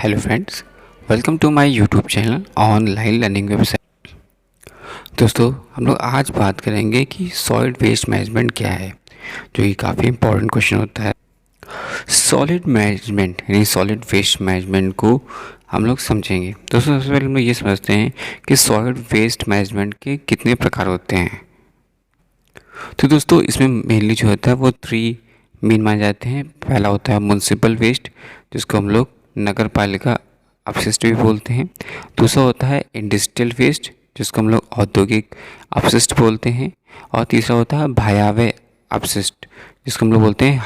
Hello friends, welcome to my YouTube channel online learning website. दोस्तों, हम लोग आज बात करेंगे कि सॉलिड वेस्ट मैनेजमेंट क्या है, जो कि काफ़ी इंपॉर्टेंट क्वेश्चन होता है। सॉलिड मैनेजमेंट यानी सॉलिड वेस्ट मैनेजमेंट को हम लोग समझेंगे। दोस्तों, सबसे पहले हम लोग ये समझते हैं कि सॉलिड वेस्ट मैनेजमेंट के कितने प्रकार होते हैं। तो दोस्तों, इसमें मेनली जो होता है वो 3 मेन माने जाते हैं। पहला होता है म्युनिसिपल वेस्ट, जिसको हम लोग नगर पालिका अपशिष्ट भी बोलते हैं। दूसरा होता है इंडस्ट्रियल वेस्ट, जिसको हम लोग औद्योगिक अपशिष्ट बोलते हैं। और तीसरा होता है भयावह अपशिष्ट, जिसको हम लोग बोलते हैं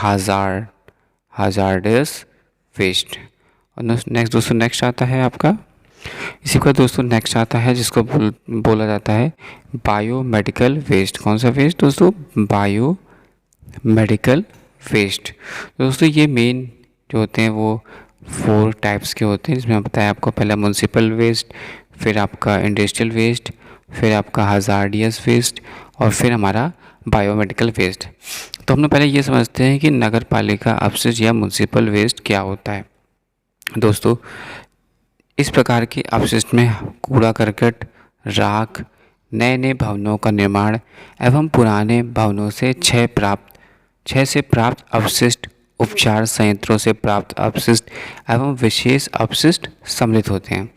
हाजार्डस वेस्ट। और नेक्स्ट आता है आपका, इसी का दोस्तों नेक्स्ट आता है जिसको बोला जाता है बायोमेडिकल वेस्ट। कौन सा वेस्ट दोस्तों? Biomedical waste. दोस्तों, ये मेन जो होते हैं वो 4 टाइप्स के होते हैं, जिसमें बताया आपको पहला म्युनिसिपल वेस्ट, फिर आपका इंडस्ट्रियल वेस्ट, फिर आपका हजार्डियस वेस्ट और फिर हमारा बायोमेडिकल वेस्ट। तो हम लोग पहले ये समझते हैं कि नगर पालिका अपशिष्ट या म्युनिसिपल वेस्ट क्या होता है। दोस्तों, इस प्रकार के अपशिष्ट में कूड़ा करकट, राख, नए नए भवनों का निर्माण एवं पुराने भवनों से क्षय से प्राप्त अपशिष्ट, उपचार संयंत्रों से प्राप्त अपशिष्ट एवं विशेष अपशिष्ट सम्मिलित होते हैं।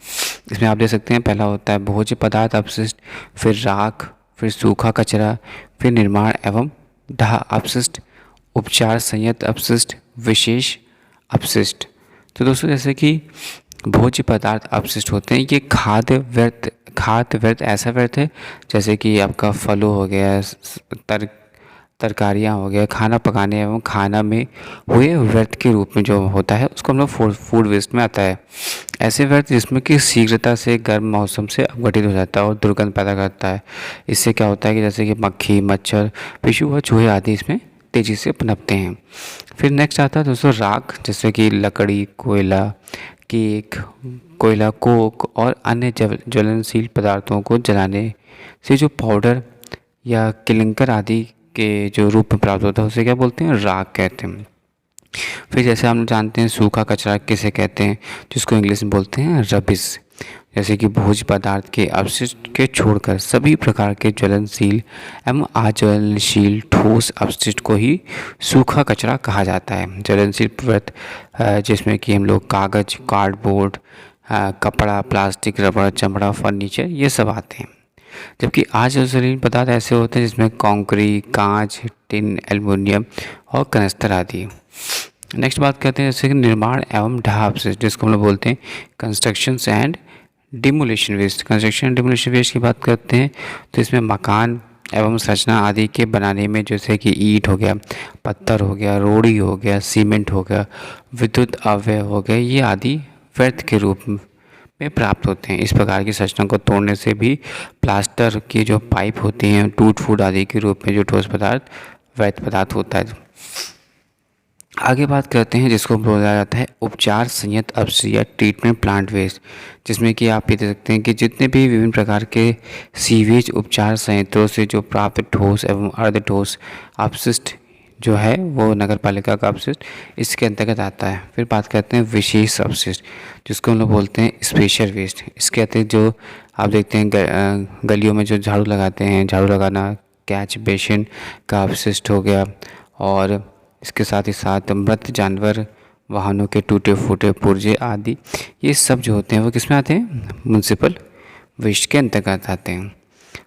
इसमें आप देख सकते हैं, पहला होता है भोज्य पदार्थ अपशिष्ट, फिर राख, फिर सूखा कचरा, फिर निर्माण एवं दाह अपशिष्ट, उपचार संयंत्र अपशिष्ट, विशेष अपशिष्ट। तो दोस्तों, जैसे कि भोज्य पदार्थ अपशिष्ट होते हैं, ये खाद्य व्यर्थ ऐसा व्यर्थ है जैसे कि आपका फलों हो गया, तरकारियाँ हो गया, खाना पकाने एवं खाना में हुए व्यर्थ के रूप में जो होता है उसको हम लोग फूड वेस्ट में आता है। ऐसे व्यर्थ जिसमें कि शीघ्रता से गर्म मौसम से अपघटित हो जाता है और दुर्गंध पैदा करता है। इससे क्या होता है कि जैसे कि मक्खी, मच्छर, पिशु व चूहे आदि इसमें तेज़ी से पनपते हैं। फिर नेक्स्ट आता है दोस्तों राख, जैसे कि लकड़ी, कोयला, कोक और अन्य ज्वलनशील पदार्थों को जलाने से जो पाउडर या क्लिंकर आदि के जो रूप में प्राप्त होता है उसे क्या बोलते हैं? राख कहते हैं। फिर जैसे हम जानते हैं सूखा कचरा किसे कहते हैं, जिसको इंग्लिश में बोलते हैं रबिश। जैसे कि भोज्य पदार्थ के अपशिष्ट के छोड़कर सभी प्रकार के ज्वलनशील एवं अज्वलनशील ठोस अपशिष्ट को ही सूखा कचरा कहा जाता है। ज्वलनशील पदार्थ जिसमें कि हम लोग कागज, कार्डबोर्ड, कपड़ा, प्लास्टिक, रबड़, चमड़ा, फर्नीचर ये सब आते हैं। जबकि अज्वलनशील पदार्थ ऐसे होते हैं जिसमें कंक्रीट, कांच, टिन, एल्युमिनियम और कनस्तर आदि। नेक्स्ट बात करते हैं जैसे कि निर्माण एवं ढाह अपशिष्ट, जिसको हम लोग बोलते हैं construction and demolition waste. Construction and demolition waste की बात करते हैं तो इसमें मकान एवं संरचना आदि के बनाने में जैसे कि ईंट हो गया, पत्थर हो गया, रोड़ी हो गया, सीमेंट हो गया, विद्युत अवयव हो गए, ये आदि व्यर्थ के रूप में प्राप्त होते हैं। इस प्रकार की संरचना को तोड़ने से भी प्लास्टर की जो पाइप होती हैं, टूट फूट आदि के रूप में जो ठोस पदार्थ व्यर्थ पदार्थ होता है। आगे बात करते हैं जिसको बोला जाता है उपचार संयंत्र अपशिष्ट या ट्रीटमेंट प्लांट वेस्ट, जिसमें कि आप ये देख सकते हैं कि जितने भी विभिन्न प्रकार के सीवेज उपचार संयंत्रों से जो प्राप्त ठोस एवं अर्ध ठोस अपशिष्ट जो है वो नगर पालिका का अपशिष्ट इसके अंतर्गत आता है। फिर बात करते हैं विशेष अपशिष्ट, जिसको हम लोग बोलते हैं स्पेशल वेस्ट। इसके अतिरिक्त जो आप देखते हैं गलियों में जो झाड़ू लगाते हैं, झाड़ू लगाना, कैच बेसिन का अपशिष्ट हो गया, और इसके साथ ही साथ मृत जानवर, वाहनों के टूटे फूटे पुर्जे आदि, ये सब जो होते हैं वो किस में आते हैं? म्युनिसिपल वेस्ट के अंतर्गत आते हैं।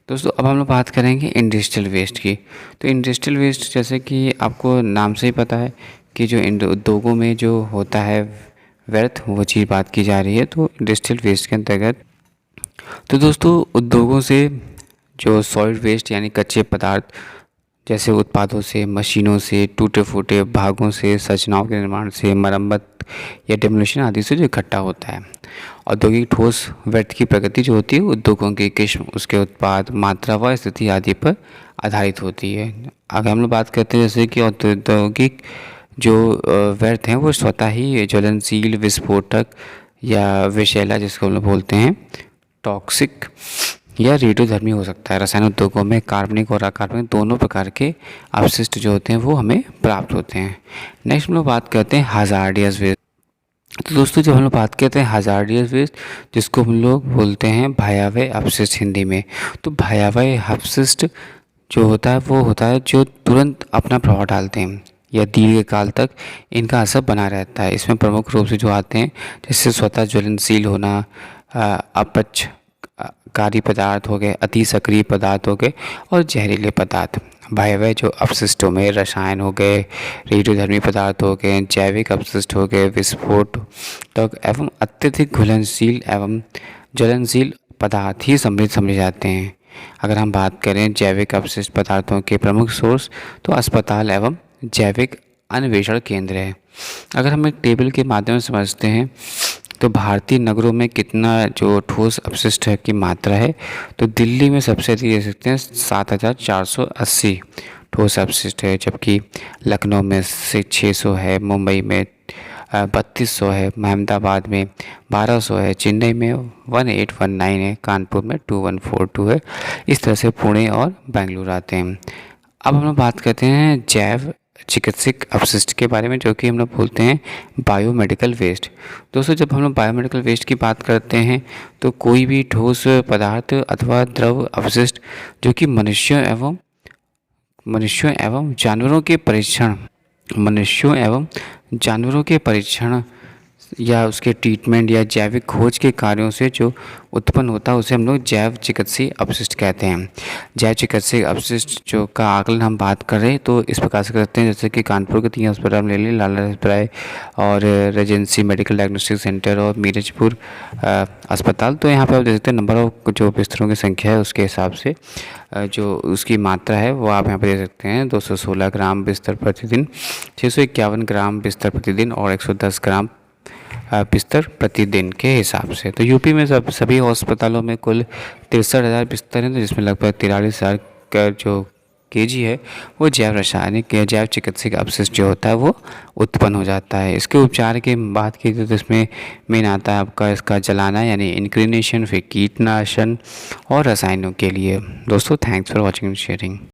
दोस्तों, अब हम लोग बात करेंगे इंडस्ट्रियल वेस्ट की। तो इंडस्ट्रियल वेस्ट जैसे कि आपको नाम से ही पता है कि जो उद्योगों में जो होता है व्यर्थ, वो चीज़ बात की जा रही है, तो इंडस्ट्रियल वेस्ट के अंतर्गत। तो दोस्तों, उद्योगों से जो सॉलिड वेस्ट यानी कच्चे पदार्थ जैसे उत्पादों से, मशीनों से, टूटे फूटे भागों से, संरचनाओं के निर्माण से, मरम्मत या डेमोलिशन आदि से जो इकट्ठा होता है। औद्योगिक ठोस व्यर्थ की प्रगति जो होती है उद्योगों की किस्म, उसके उत्पाद, मात्रा व स्थिति आदि पर आधारित होती है। अगर हम लोग बात करते हैं जैसे कि औद्योगिक जो व्यर्थ हैं वो स्वतः ही ज्वलनशील, विस्फोटक या विषैला, जिसको हम लोग बोलते हैं टॉक्सिक या रेडियोधर्मी हो सकता है। रसायन उद्योगों में कार्बनिक और अकार्बनिक दोनों प्रकार के अपशिष्ट जो होते हैं वो हमें प्राप्त होते हैं। नेक्स्ट हम लोग बात करते हैं हजार्डियस वेस्ट। तो दोस्तों जब हम लोग बात करते हैं हज़ार्डियस वेस्ट, जिसको हम लोग बोलते हैं भयावह अपशिष्ट हिंदी में, तो भयावह अपशिष्ट जो होता है वो होता है जो तुरंत अपना प्रभाव डालते हैं या दीर्घकाल तक इनका असर बना रहता है। इसमें प्रमुख रूप से जो आते हैं जैसे स्वतः ज्वलनशील होना, अपचकारी पदार्थ हो गए, अति सक्रिय पदार्थ हो गए और जहरीले पदार्थ। भयावह जो अपशिष्टों में रसायन हो गए, रेडियोधर्मी पदार्थ हो गए, जैविक अपशिष्ट हो गए, विस्फोटक एवं अत्यधिक घुलनशील एवं ज्वलनशील पदार्थ ही सम्मिलित समझे जाते हैं। अगर हम बात करें जैविक अपशिष्ट पदार्थों के प्रमुख सोर्स, तो अस्पताल एवं जैविक अन्वेषण केंद्र है। अगर हम एक टेबल के माध्यम से समझते हैं तो भारतीय नगरों में कितना जो ठोस अपशिष्ट की मात्रा है, तो दिल्ली में सबसे अधिक दे सकते हैं 7,480 ठोस अपशिष्ट है, जबकि लखनऊ में से 600 है, मुंबई में 3200 है, अहमदाबाद में 1200 है, चेन्नई में 1819 है, कानपुर में 2142 है। इस तरह से पुणे और बेंगलुरु आते हैं। अब हम लोग बात करते हैं जैव चिकित्सक अपशिष्ट के बारे में, जो कि हम लोग बोलते हैं बायोमेडिकल वेस्ट। दोस्तों जब हम लोग बायोमेडिकल वेस्ट की बात करते हैं तो कोई भी ठोस पदार्थ अथवा द्रव अपशिष्ट जो कि मनुष्यों एवं जानवरों के परीक्षण या उसके ट्रीटमेंट या जैविक खोज के कार्यों से जो उत्पन्न होता है उसे हम लोग जैव चिकित्सीय अपशिष्ट कहते हैं। जैव चिकित्सीय अपशिष्ट जो का आकलन हम बात कर रहे हैं तो इस प्रकार से करते हैं, जैसे कि कानपुर के 3 अस्पताल ले लें, लाला राय और रेजेंसी मेडिकल डायग्नोस्टिक सेंटर और मीरजपुर अस्पताल। तो यहाँ पर आप देख सकते हैं नंबर ऑफ जो बिस्तरों की संख्या है उसके हिसाब से जो उसकी मात्रा है वो आप यहाँ पर देख सकते हैं। 216 ग्राम बिस्तर प्रतिदिन, 651 ग्राम बिस्तर प्रतिदिन और 110 ग्राम बिस्तर प्रतिदिन के हिसाब से। तो यूपी में सभी अस्पतालों में कुल 63,000 बिस्तर हैं, तो जिसमें लगभग 43,000 का जो केजी है वो जैव रासायनिक या जैव चिकित्सक अपशिष्ट जो होता है वो उत्पन्न हो जाता है। इसके उपचार की बात की तो इसमें मेन आता है आपका इसका जलाना यानी इंक्रीनेशन, फिर कीटनाशन और रसायनों के लिए। दोस्तों thanks for watching and sharing.